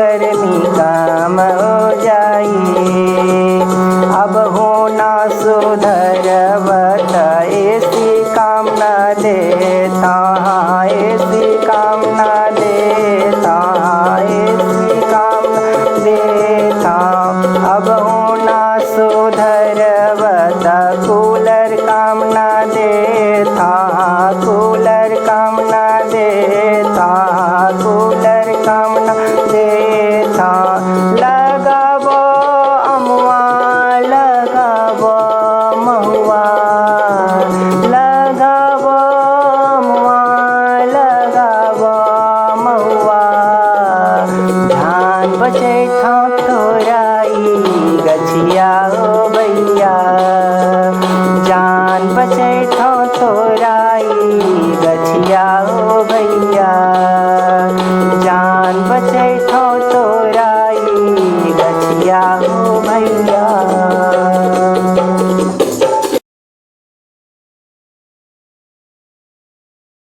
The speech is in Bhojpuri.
करनी काम हो जाई। अब होना सुधरवत ऐसी काम न देता, ऐसी काम न देता, ऐसी काम न देता। अब होना सुधरवत कूलर काम न देता, कूलर काम न देता, कूलर काम न देता। लगाबो अमुआ, लगाबो महुआ, लगाबो अमुआ, लगाबो महुआ। धान बचैठा तोराई गछिया हो भैया, जान बचैठा तोराई गछिया हो भैया, जान बचैठा तो